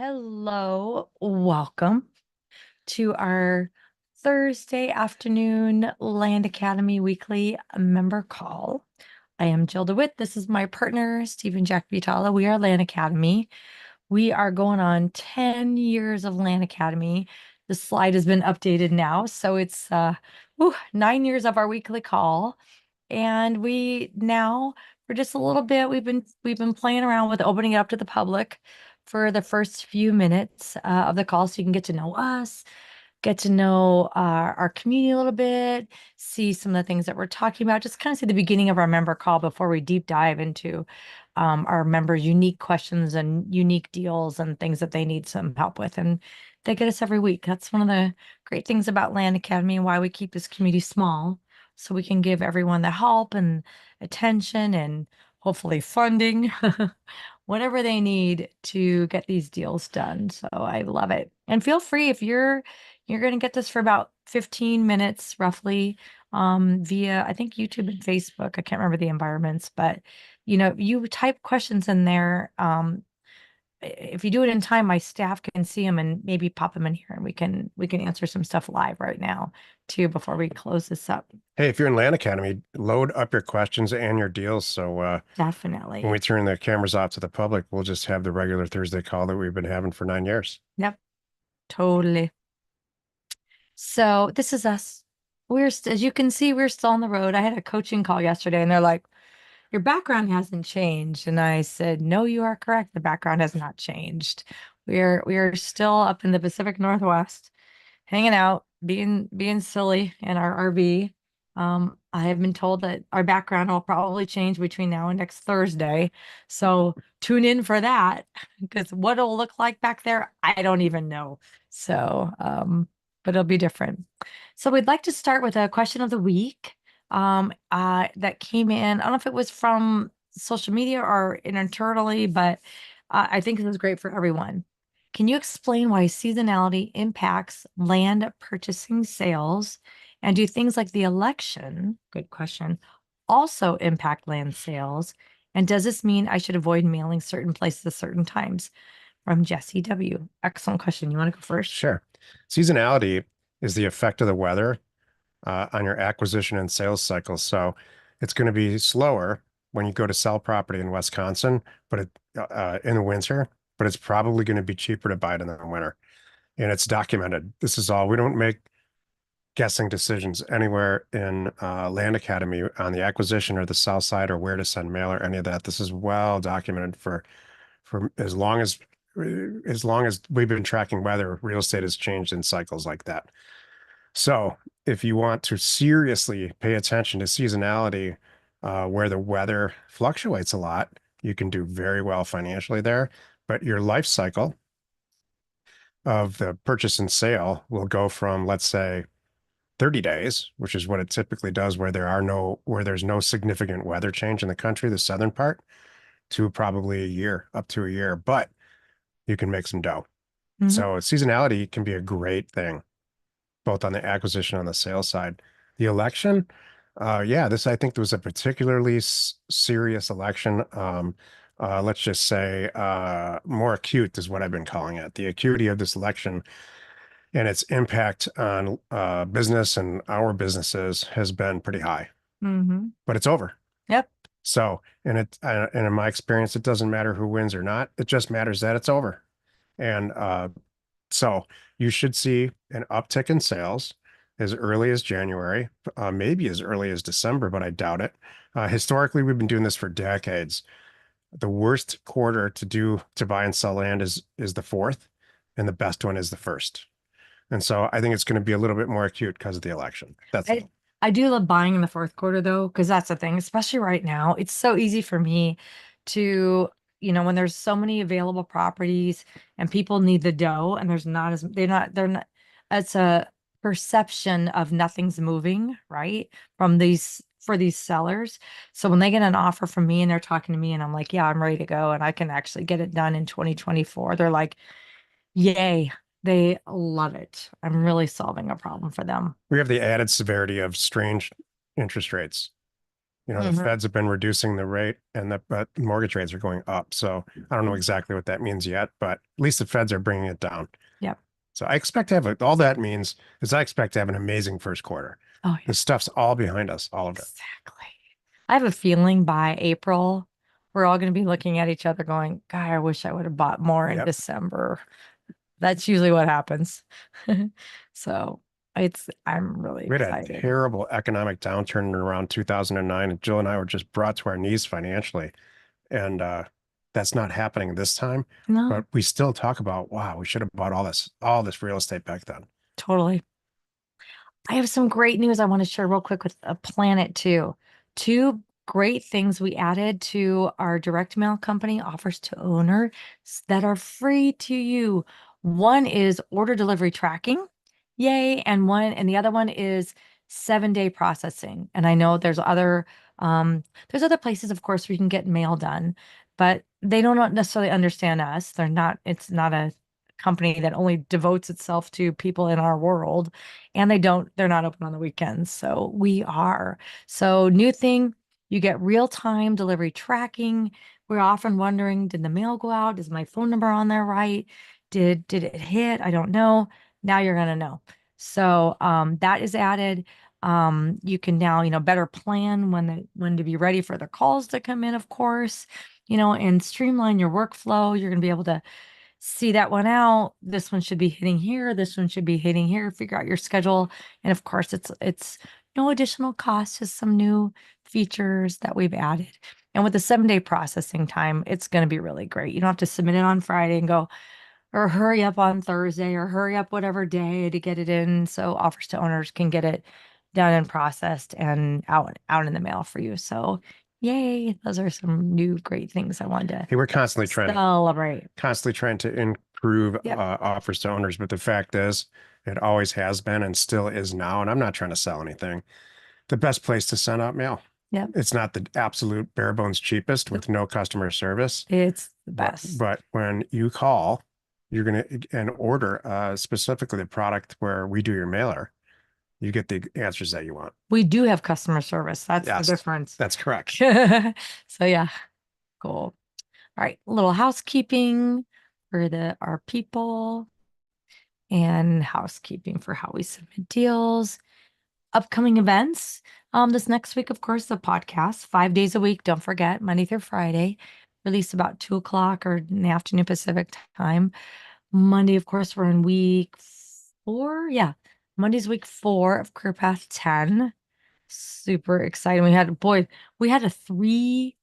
Hello, welcome to our Thursday afternoon Land Academy weekly member call. I am Jill DeWitt. This is my partner, Stephen Jack Vitala. We are Land Academy. We are going on 10 years of Land Academy. The slide has been updated now, so it's 9 years of our weekly call. And we now, for just a little bit, we've been playing around with opening it up to the public for the first few minutes of the call, so you can get to know us, get to know our community a little bit, see some of the things that we're talking about, just kind of see the beginning of our member call before we deep dive into our members' unique questions and unique deals and things that they need some help with. And they get us every week. That's one of the great things about Land Academy and why we keep this community small, so we can give everyone the help and attention and hopefully funding, whatever they need to get these deals done. So I love it. And feel free if you're going to get this for about 15 minutes roughly via, I think, YouTube and Facebook. I can't remember the environments, but you type questions in there. If you do it in time, my staff can see them and maybe pop them in here, and we can answer some stuff live right now too before we close this up. Hey, if you're in Land Academy, load up your questions and your deals. So when Definitely. we turn the cameras off to the public, we'll just have the regular Thursday call that we've been having for 9 years. Yep, totally. So this is us. As you can see, we're still on the road. I had a coaching call yesterday, and they're like, "Your background hasn't changed." And I said, "No, you are correct. The background has not changed. We are still up in the Pacific Northwest, hanging out, being silly in our RV. I have been told that our background will probably change between now and next Thursday. So tune in for that, because what it'll look like back there, I don't even know. So, but it'll be different. So we'd like to start with a question of the week that came in. I don't know if it was from social media or internally, but I think this is great for everyone. Can you explain why seasonality impacts land purchasing sales? And do things like the election, good question, also impact land sales? And does this mean I should avoid mailing certain places at certain times? From Jesse W. Excellent question. You want to go first? Sure. Seasonality is the effect of the weather on your acquisition and sales cycles. So it's going to be slower when you go to sell property in Wisconsin, but in the winter, but it's probably going to be cheaper to buy it in the winter. And it's documented. This is all. We don't make guessing decisions anywhere in Land Academy on the acquisition or the sell side or where to send mail or any of that. This is well documented for as long as we've been tracking weather. Real estate has changed in cycles like that. So if you want to seriously pay attention to seasonality, where the weather fluctuates a lot, you can do very well financially there. But your life cycle of the purchase and sale will go from, let's say, 30 days, which is what it typically does, where there's no significant weather change in the country, the southern part, to probably a year, up to a year, but you can make some dough. Mhm. So seasonality can be a great thing, both on the acquisition and on the sales side. The election, yeah, this I think was a particularly serious election. Let's just say more acute is what I've been calling it. The acuity of this election and its impact on business and our businesses has been pretty high, Mhm. but it's over. Yep. So, and in my experience, it doesn't matter who wins or not. It just matters that it's over. And so you should see an uptick in sales as early as January, maybe as early as December, but I doubt it. Historically, we've been doing this for decades. The worst quarter to buy and sell land is the fourth, and the best one is the first. And so I think it's going to be a little bit more acute because of the election. That's I all. I do love buying in the fourth quarter though, because that's the thing, especially right now. It's so easy for me to, when there's so many available properties and people need the dough and they're not, it's a perception of nothing's moving, right? For these sellers. So when they get an offer from me and they're talking to me and I'm like, yeah, I'm ready to go and I can actually get it done in 2024, they're like, yay. They love it. I'm really solving a problem for them. We have the added severity of strange interest rates. The Hmm. feds have been reducing the rate and but mortgage rates are going up. So I don't know exactly what that means yet, but at least the feds are bringing it down. Yep. So I expect to have all that means is I expect to have an amazing first quarter. Oh, yeah. This stuff's all behind us, all of it. Exactly. I have a feeling by April, we're all going to be looking at each other going, God, I wish I would have bought more in Yep. December. That's usually what happens. So I'm really We had a excited. terrible economic downturn in around 2009, and Jill and I were just brought to our knees financially. And that's not happening this time. No, But we still talk about, wow, we should have bought all this real estate back then. totally. I have some great news I want to share real quick with a Planet too. Two great things we added to our direct mail company offers to owners that are free to you. One is order delivery tracking. Yay. And the other one is 7-day processing. And I know there's other places, of course, where you can get mail done, but they don't necessarily understand us. It's not a company that only devotes itself to people in our world, and they're not open on the weekends. So we are. So new thing, you get real-time delivery tracking. We're often wondering, did the mail go out? Is my phone number on there right? Did it hit? I don't know. Now you're gonna know. So that is added. You can now, better plan when to be ready for the calls to come in, of course, and streamline your workflow. You're gonna be able to see that one out. This one should be hitting here. This one should be hitting here. Figure out your schedule. And of course, it's no additional cost, just some new features that we've added. And with the 7-day processing time, it's going to be really great. You don't have to submit it on Friday and go, or hurry up on Thursday, or hurry up whatever day to get it in. So offers to owners can get it done and processed and out in the mail for you. So yay, those are some new great things I wanted to Hey, we're celebrate. constantly trying to improve Yep. offers to owners, but the fact is, it always has been and still is now. And I'm not trying to sell anything. The best place to send out mail. Yep. It's not the absolute bare bones cheapest with no customer service, It's the but best. when you call, you're gonna and order specifically the product where we do your mailer, you get the answers that you want. We do have customer service. That's the Yes, difference. that's correct. So yeah, cool. All right, a little housekeeping for the our people and housekeeping for how we submit deals. Upcoming events. This next week, of course, the podcast, 5 days a week. Don't forget, Monday through Friday, release about 2 o'clock or in the afternoon Pacific time. Monday, of course, we're in week 4. Yeah, Monday's week 4 of Career Path 10. Super exciting. We had a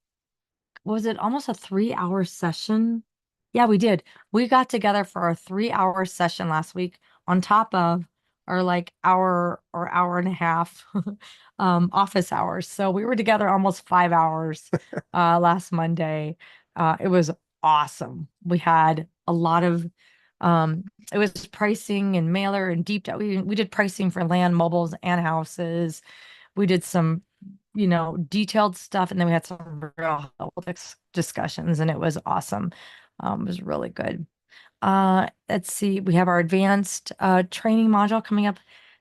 was it almost a 3-hour session? Yeah, we did. We got together for a 3-hour session last week on top of our like hour or hour and a half office hours. So we were together almost 5 hours last Monday. It was awesome. We had a lot of it was pricing and mailer and deep dive. We did pricing for land, mobiles, and houses. We did some, detailed stuff, and then we had some real helpful discussions, and it was awesome. It was really good. Let's see, we have our advanced training module coming up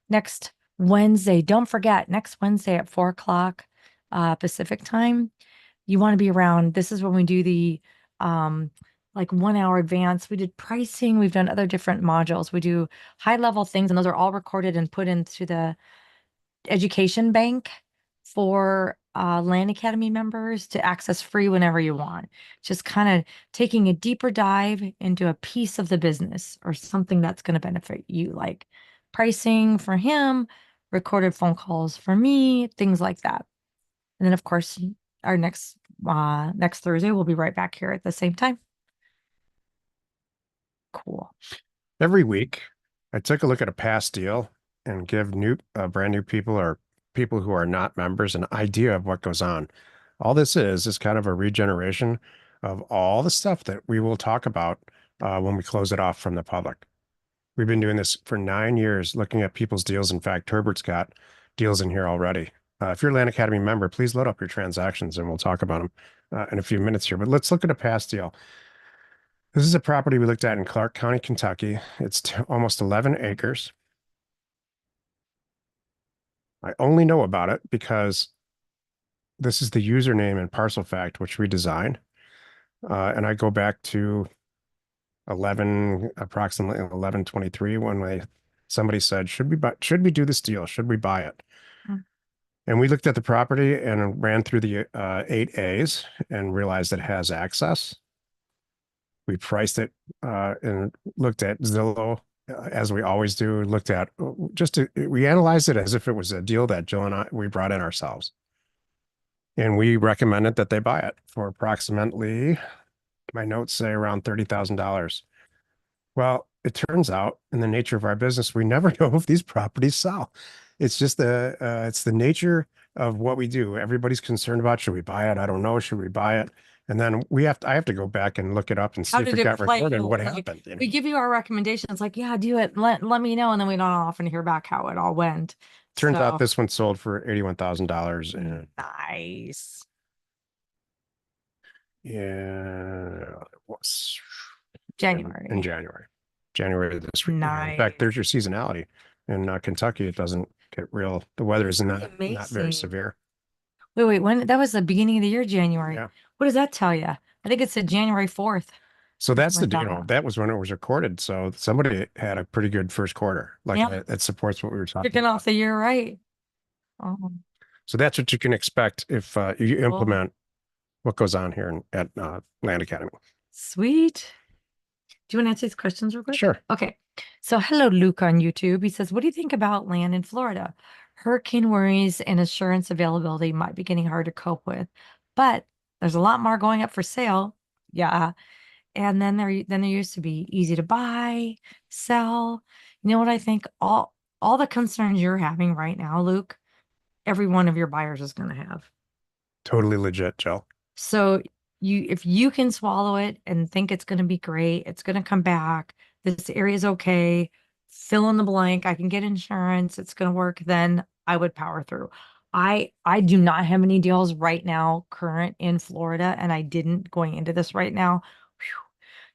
next Wednesday. Don't forget, next Wednesday at 4 o'clock Pacific time. You want to be around. This is when we do the like 1 hour advance. We did pricing. We've done other different modules. We do high level things, and those are all recorded and put into the education bank for Land Academy members to access free whenever you want. Just kind of taking a deeper dive into a piece of the business or something that's going to benefit you, like pricing for him, recorded phone calls for me, things like that. And then, of course, our next Thursday, we'll be right back here at the same time. Cool. Every week, I took a look at a past deal and give brand new people or people who are not members an idea of what goes on. All this is kind of a regeneration of all the stuff that we will talk about when we close it off from the public. We've been doing this for 9 years, looking at people's deals. In fact, Herbert's got deals in here already. If you're a Land Academy member, please load up your transactions and we'll talk about them in a few minutes here. But let's look at a past deal. This is a property we looked at in Clark County, Kentucky. It's almost 11 acres. I only know about it because this is the username in Parcel Fact, which we designed. And I go back to approximately 11:23 when somebody said, should we do this deal? Should we buy it? Mm. And we looked at the property and ran through the 8As and realized it has access. We priced it and looked at Zillow as we always do. Looked at we analyzed it as if it was a deal that Jill and we brought in ourselves. And we recommended that they buy it for approximately, my notes say around $30,000. Well, it turns out in the nature of our business, we never know if these properties sell. It's just it's the nature of what we do. Everybody's concerned about, should we buy it? I don't know. Should we buy it? And then I have to go back and look it up and see How if did it it got play recorded, out? what Like, happened, you we know? give you our recommendations, like, yeah, do it. Let me know. And then we don't often hear back how it all went. Turns out So this one sold for $81,000 and nice. yeah, it was in January. January of this year. In fact, Nice. there's your seasonality. In Kentucky, it doesn't get real. The weather is Pretty not very amazing. severe. Wait, when that was the beginning of the year, January. Yeah. What does that tell you? I think it said January 4th So or that's something like that. that was when it was recorded. So somebody had a pretty good first quarter. Like Yeah, that supports what we were talking kicking about. off the year right. Oh, So that's what you can expect if you cool. implement what goes on here at Land Academy. Sweet. Do you want to answer these questions real quick? Sure. Okay. So, hello, Luke on YouTube. He says, what do you think about land in Florida? Hurricane worries and insurance availability might be getting hard to cope with, but there's a lot more going up for sale. Yeah. And then there used to be easy to buy, sell. You know what I think? All the concerns you're having right now, Luke, every one of your buyers is going to have. Totally legit, Joe. So if you can swallow it and think it's going to be great, it's going to come back, this area is okay, fill in the blank, I can get insurance, it's going to work, then I would power through. I do not have any deals right now current in Florida, and I didn't going into this right now. Whew.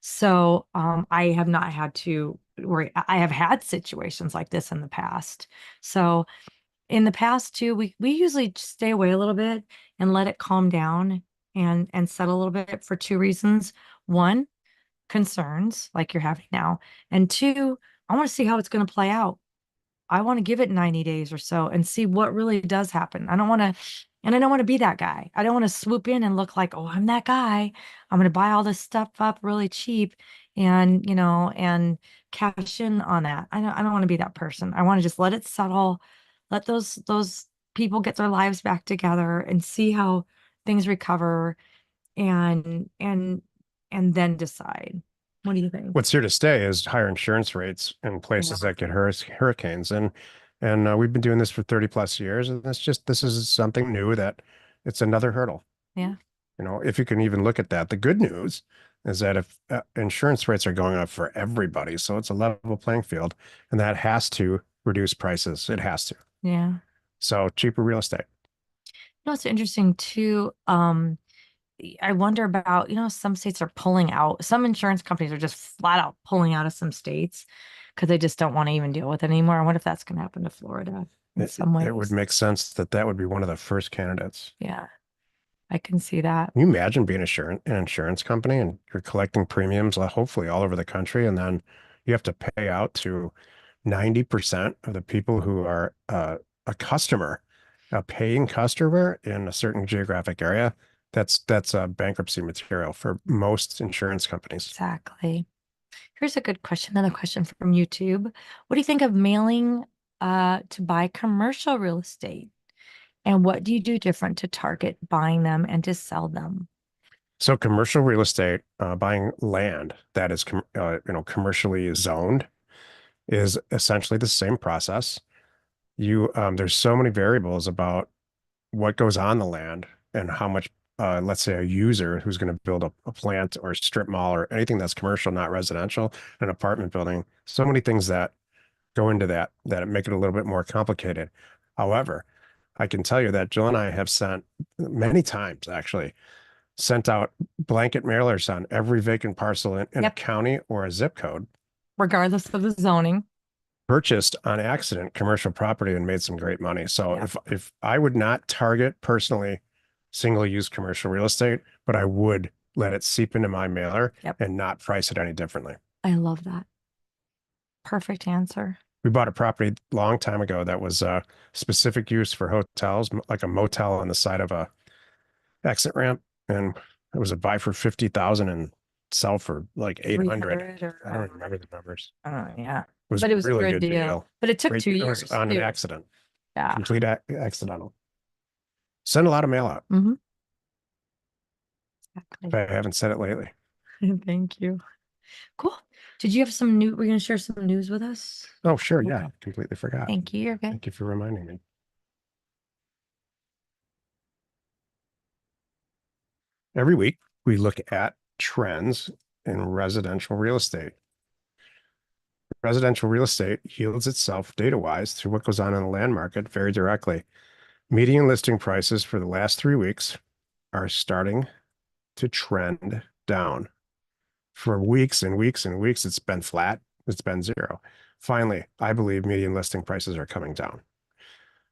So I have not had to worry. I have had situations like this in the past. So in the past too, we usually stay away a little bit and let it calm down and settle a little bit for two reasons. One, concerns like you're having now, and two, I want to see how it's going to play out. I want to give it 90 days or so and see what really does happen. I don't want to, and I don't want to be that guy. I don't want to swoop in and look like, oh, I'm that guy. I'm going to buy all this stuff up really cheap and, and cash in on that. I don't want to be that person. I want to just let it settle, let those people get their lives back together and see how things recover and and then decide. What do you think? What's here to stay is higher insurance rates in Yeah. places that get hurricanes. And we've been doing this for 30 plus years. And this is something new that it's another hurdle. Yeah. You know, if you can even look at that, the good news is that if insurance rates are going up for everybody, so it's a level playing field, and that has to reduce prices. It has to. Yeah. So cheaper real estate. It's interesting too. I wonder about, some states are pulling out. Some insurance companies are just flat out pulling out of some states because they just don't want to even deal with it anymore. I wonder if that's going to happen to Florida in some It would ways. make sense that that would be one of the first candidates. Yeah, I can see that. Can you imagine being an insurance company and you're collecting premiums, hopefully all over the country, and then you have to pay out to 90% of the people who are a customer, a paying customer in a certain geographic area. That's a bankruptcy material for most insurance companies. Exactly. Here's a good question. Another question from YouTube. What do you think of mailing to buy commercial real estate? And what do you do different to target buying them and to sell them? So commercial real estate, buying land that is commercially zoned is essentially the same process. There's so many variables about what goes on the land and how much, let's say a user who's going to build a plant or a strip mall or anything that's commercial, not residential, an apartment building, so many things that go into that make it a little bit more complicated. However, I can tell you that Jill and I have sent many times actually sent out blanket mailers on every vacant parcel in a Yep. county or a zip code, Regardless of the zoning. purchased on accident commercial property and made some great money. So Yeah. if I would not target personally single-use commercial real estate, but I would let it seep into my mailer Yep. and not price it any differently. I love that. Perfect answer. We bought a property a long time ago that was specific use for hotels, like a motel on the side of a exit ramp, and it was a buy for 50,000 and sell for like 800. 300 or I don't remember the numbers. yeah. It was But a it was a really good good deal. deal. But it took Great. 2 It was years on an too. accident, Yeah. complete accidental. Send a lot of mail out. Mm-hmm. If Exactly. I haven't said it lately. Thank you. Cool. Did you have some new, we're going to share some news with us? Oh, sure. Yeah. Okay. Completely forgot. Thank you. You're good. Thank you for reminding me. Every week, we look at trends in residential real estate. Residential real estate yields itself data-wise through what goes on in the land market very directly. Median listing prices for the last 3 weeks are starting to trend down. For weeks and weeks and weeks, it's been flat. It's been zero. Finally, I believe median listing prices are coming down.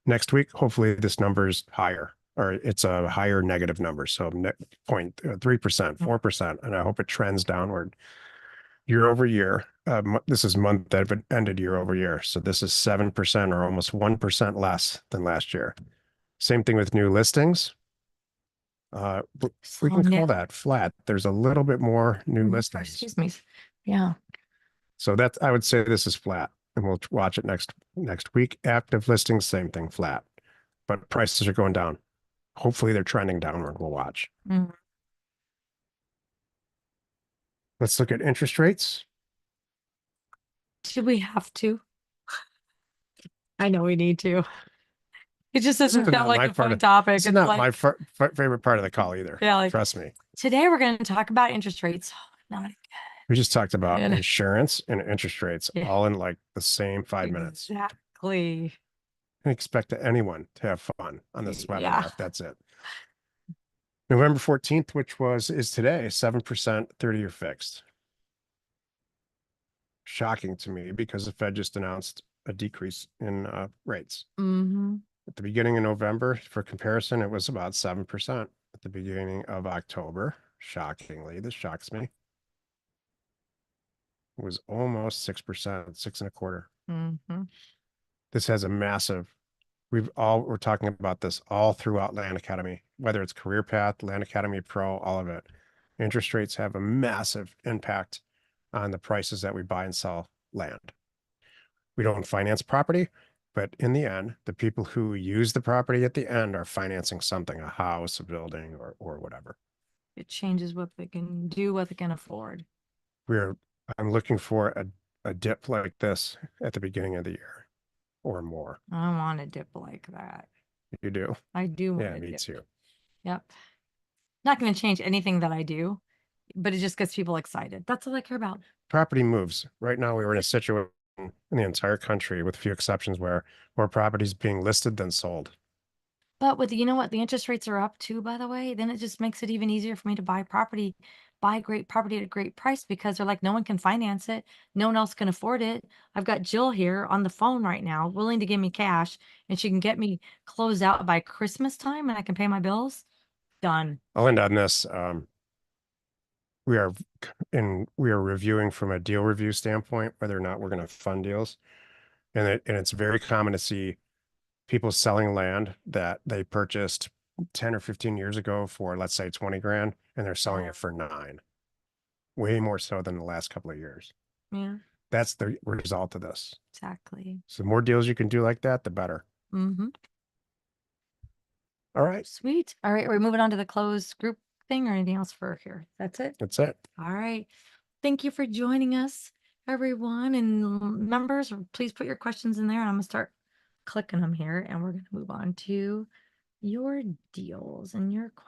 Next week, hopefully this number is higher, or it's a higher negative number. So 0.3%, 4%, and I hope it trends downward year over year. This is month that ended year over year. So this is 7% or almost 1% less than last year. Same thing with new listings. We can call that flat. There's a little bit more new listings. Excuse me. Yeah. So that's, I would say this is flat, and we'll watch it next week. Active listings, same thing, flat, but prices are going down. Hopefully they're trending downward. We'll watch. Mhm. Let's look at interest rates. Should we have to? I know we need to. It just This is doesn't sound not like my a part fun of, topic. this is It's not like, my favorite part of the call either. yeah, like Trust me. today we're going to talk about interest rates. Not We just talked about good. insurance and interest rates Yeah, all in like the same 5 minutes. exactly. I expect anyone to have fun on this Yeah. webinar if that's it. November 14th, which is today, 7% 30-year fixed. Shocking to me because the Fed just announced a decrease in rates. Mm-hmm. At the beginning of November, for comparison, it was about 7%. At the beginning of October, shockingly, this shocks me, it was almost 6%, 6.25. Mm-hmm. This has a massive, we're talking about this all throughout Land Academy, whether it's Career Path, Land Academy Pro, all of it. Interest rates have a massive impact on the prices that we buy and sell land. We don't finance property, but in the end, the people who use the property at the end are financing something, a house, a building, or whatever. It changes what they can do, what they can afford. I'm looking for a dip like this at the beginning of the year or more. I want a dip like that. You do? I do want Yeah, a me dip. too. Yep. Not going to change anything that I do, but it just gets people excited. That's all I care about. Property moves. Right now, we were in a situation in the entire country, with a few exceptions, where more properties being listed than sold. But with, you know what, the interest rates are up too, by the way, then it just makes it even easier for me to buy great property at a great price because they're like, no one can finance it. No one else can afford it. I've got Jill here on the phone right now, willing to give me cash, and she can get me closed out by Christmas time and I can pay my bills. Done. I'll end on this. We are we are reviewing from a deal review standpoint whether or not we're going to fund deals, and it's very common to see people selling land that they purchased 10 or 15 years ago for, let's say, 20 grand, and they're selling it for 9, way more so than the last couple of years. Yeah, That's the result of this. exactly. So the more deals you can do like that, the better. Mm-hmm. All right. Sweet. All right, we're moving on to the closed group thing or anything else for here. That's it. That's it. All right. Thank you for joining us, everyone. And members, please put your questions in there. I'm going to start clicking them here and we're going to move on to your deals and your questions.